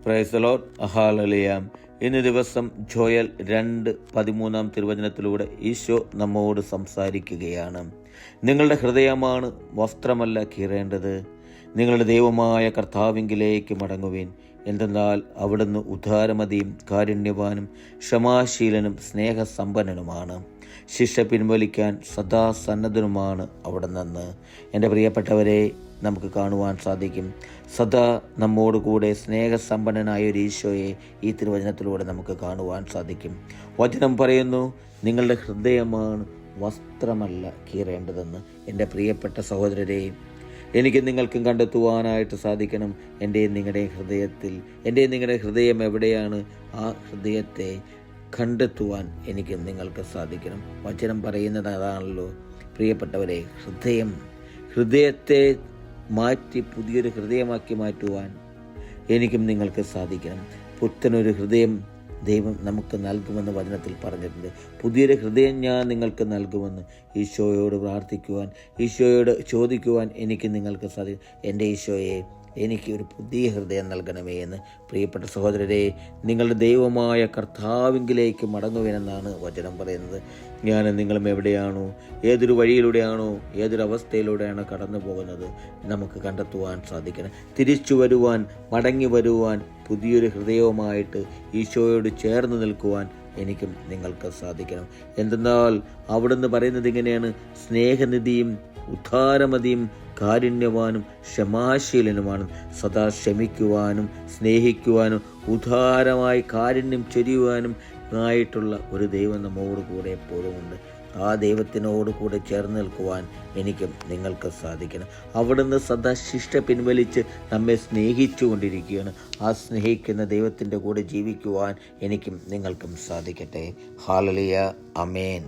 Praise the Lord. Hallelujah. ഇന്ന് ദിവസം Joel 2:13 തിരുവചനത്തിലൂടെ Isho നമ്മോട് സംസാരിക്കുകയാണ്. നിങ്ങളുടെ ഹൃദയമാണ് വസ്ത്രമല്ല കീറേണ്ടത്, നിങ്ങളുടെ ദൈവമായ കർത്താവിങ്കിലേക്ക് മടങ്ങുവിൻ. എന്തെന്നാൽ അവിടുന്ന് ഉദാരമതിയും കാരുണ്യവാനും ക്ഷമാശീലനും സ്നേഹസമ്പന്നനുമാണ്. ശിക്ഷ പിൻവലിക്കാൻ സദാ സന്നദ്ധനുമാണ് അവിടെ നിന്ന്. എൻ്റെ പ്രിയപ്പെട്ടവരെ, നമുക്ക് കാണുവാൻ സാധിക്കും സദാ നമ്മോട് കൂടെ സ്നേഹസമ്പന്നനായ ഒരു ഈശോയെ ഈ തിരുവചനത്തിലൂടെ നമുക്ക് കാണുവാൻ സാധിക്കും. വചനം പറയുന്നു, നിങ്ങളുടെ ഹൃദയമാണ് വസ്ത്രമല്ല കീറേണ്ടതെന്ന്. എൻ്റെ പ്രിയപ്പെട്ട സഹോദരരെ, എനിക്ക് നിങ്ങൾക്കും കണ്ടെത്തുവാനായിട്ട് സാധിക്കണം നിങ്ങളുടെ ഹൃദയം എവിടെയാണ്, ആ ഹൃദയത്തെ കണ്ടെത്തുവാൻ എനിക്കും നിങ്ങൾക്ക് സാധിക്കണം. വചനം പറയുന്നത് അതാണല്ലോ പ്രിയപ്പെട്ടവരെ. ഹൃദയത്തെ മാറ്റി പുതിയൊരു ഹൃദയമാക്കി മാറ്റുവാൻ എനിക്കും നിങ്ങൾക്ക് സാധിക്കണം. പുത്തനൊരു ഹൃദയം ദൈവം നമുക്ക് നൽകുമെന്ന് വചനത്തിൽ പറഞ്ഞിട്ടുണ്ട്. പുതിയൊരു ഹൃദയം ഞാൻ നിങ്ങൾക്ക് നൽകുമെന്ന് ഈശോയോട് പ്രാർത്ഥിക്കുവാൻ, ഈശോയോട് ചോദിക്കുവാൻ എനിക്ക് നിങ്ങൾക്ക് സാധിക്കും. എൻ്റെ ഈശോയെ, എനിക്ക് ഒരു പുതിയ ഹൃദയം നൽകണമേ എന്ന്. പ്രിയപ്പെട്ട സഹോദരരെ, നിങ്ങളുടെ ദൈവമായ കർത്താവിങ്കിലേക്ക് മടങ്ങുവിനെന്നാണ് വചനം പറയുന്നത്. നിങ്ങളും എവിടെയാണോ, ഏതൊരു വഴിയിലൂടെയാണോ, ഏതൊരു അവസ്ഥയിലൂടെയാണോ കടന്നു പോകുന്നത്, നമുക്ക് കണ്ടെത്തുവാൻ സാധിക്കണം. തിരിച്ചു വരുവാൻ, മടങ്ങി വരുവാൻ, പുതിയൊരു ഹൃദയവുമായിട്ട് ഈശോയോട് ചേർന്ന് നിൽക്കുവാൻ എനിക്കും നിങ്ങൾക്ക് സാധിക്കണം. എന്തെന്നാൽ അവിടുന്ന് പറയുന്നത് ഇങ്ങനെയാണ്, സ്നേഹനിധിയും ഉദാരമതിയും കാരുണ്യവാനും ക്ഷമാശീലനുമാണ്. സദാ ക്ഷമിക്കുവാനും സ്നേഹിക്കുവാനും ഉദാരമായി കാരുണ്യം ചൊരിയുവാനും ആയിട്ടുള്ള ഒരു ദൈവം നമ്മോട് കൂടെ എപ്പോഴും ഉണ്ട്. ആ ദൈവത്തിനോട് കൂടെ ചേർന്ന് നിൽക്കുവാൻ എനിക്കും നിങ്ങൾക്ക് സാധിക്കണം. അവിടുന്ന് സദാ ശിക്ഷ പിൻവലിച്ച് നമ്മെ സ്നേഹിച്ചു കൊണ്ടിരിക്കുകയാണ്. ആ സ്നേഹിക്കുന്ന ദൈവത്തിൻ്റെ കൂടെ ജീവിക്കുവാൻ എനിക്കും നിങ്ങൾക്കും സാധിക്കട്ടെ. ഹല്ലേലൂയ. ആമേൻ.